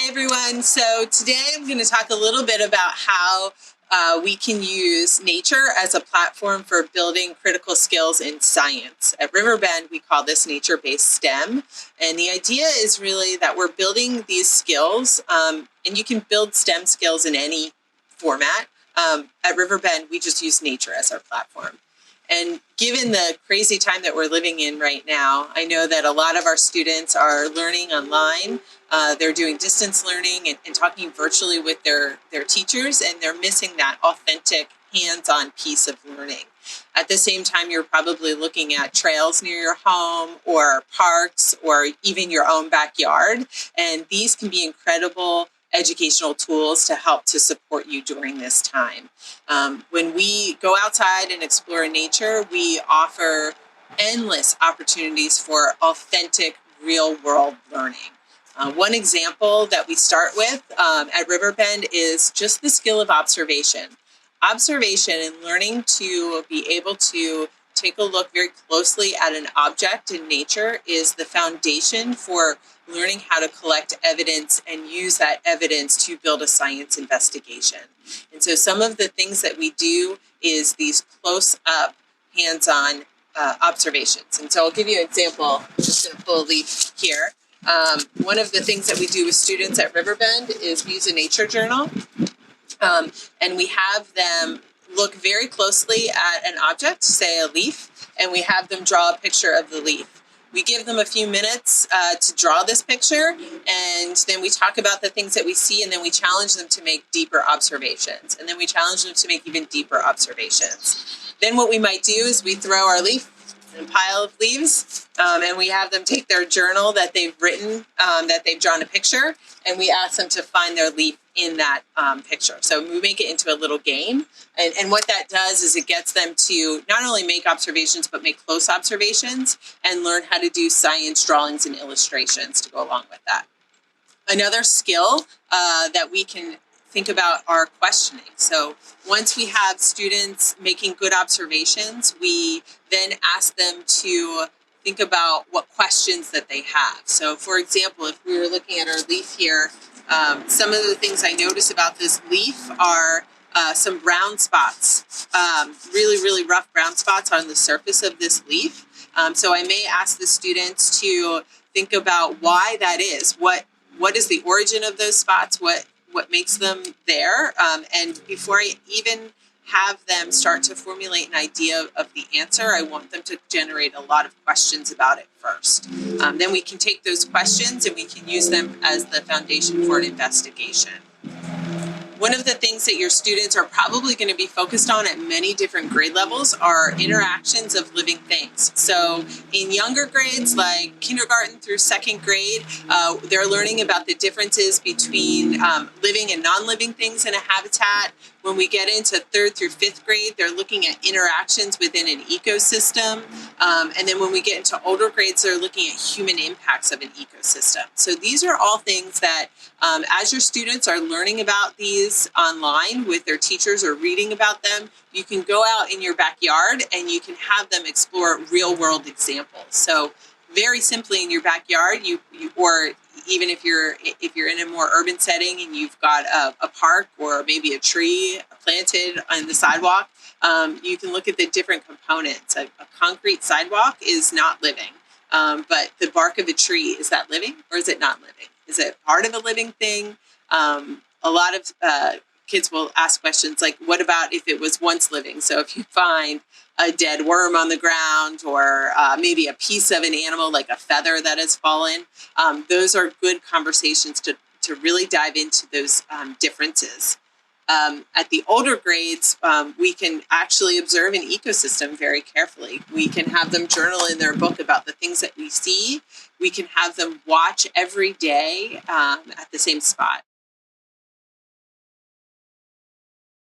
everyone. So today I'm going to talk a little bit about how we can use nature as a platform for building critical skills in science. At Riverbend, we call this nature-based STEM. And the idea is really that we're building these skills, and you can build STEM skills in any format. At Riverbend, we just use nature as our platform. And given the crazy time that we're living in right now, I know that a lot of our students are learning online. They're doing distance learning and talking virtually with their teachers, and they're missing that authentic hands-on piece of learning. At the same time, you're probably looking at trails near your home or parks or even your own backyard. And these can be incredible educational tools to help to support you during this time. When we go outside and explore nature, we offer endless opportunities for authentic real-world learning. One example that we start with at Riverbend is just the skill of observation. Observation and learning to be able to take a look very closely at an object in nature is the foundation for learning how to collect evidence and use that evidence to build a science investigation. And so some of the things that we do is these close-up, hands-on observations. And so I'll give you an example. I'm just going to pull a leaf here. One of the things that we do with students at Riverbend is we use a nature journal, and we have them look very closely at an object, say a leaf, and we have them draw a picture of the leaf. We give them a few minutes to draw this picture, and then we talk about the things that we see, and then we challenge them to make deeper observations, and then we challenge them to make even deeper observations. Then what we might do is we throw our leaf in a pile of leaves, and we have them take their journal that they've written, that they've drawn a picture, and we ask them to find their leaf in that picture. So we make it into a little game. And what that does is it gets them to not only make observations, but make close observations and learn how to do science drawings and illustrations to go along with that. Another skill that we can think about are questioning. So once we have students making good observations, we then ask them to think about what questions that they have. So for example, if we were looking at our leaf here, some of the things I notice about this leaf are some brown spots, really rough brown spots on the surface of this leaf. So I may ask the students to think about why that is. What is the origin of those spots? What makes them there? And before I even have them start to formulate an idea of the answer, I want them to generate a lot of questions about it first. Then we can take those questions and we can use them as the foundation for an investigation. One of the things that your students are probably going to be focused on at many different grade levels are interactions of living things. So in younger grades, like kindergarten through second grade, they're learning about the differences between living and non-living things in a habitat. When we get into third through fifth grade, they're looking at interactions within an ecosystem. And then when we get into older grades, they're looking at human impacts of an ecosystem. So these are all things that as your students are learning about these online with their teachers or reading about them, you can go out in your backyard and you can have them explore real world examples. So very simply in your backyard, or even if you're in a more urban setting and you've got a park or maybe a tree planted on the sidewalk, you can look at the different components. A concrete sidewalk is not living, but the bark of a tree, is that living or is it not living? Is it part of a living thing? A lot of kids will ask questions like, what about if it was once living? So if you find a dead worm on the ground or maybe a piece of an animal like a feather that has fallen, those are good conversations to really dive into those differences. At the older grades, we can actually observe an ecosystem very carefully. We can have them journal in their book about the things that we see. We can have them watch every day at the same spot.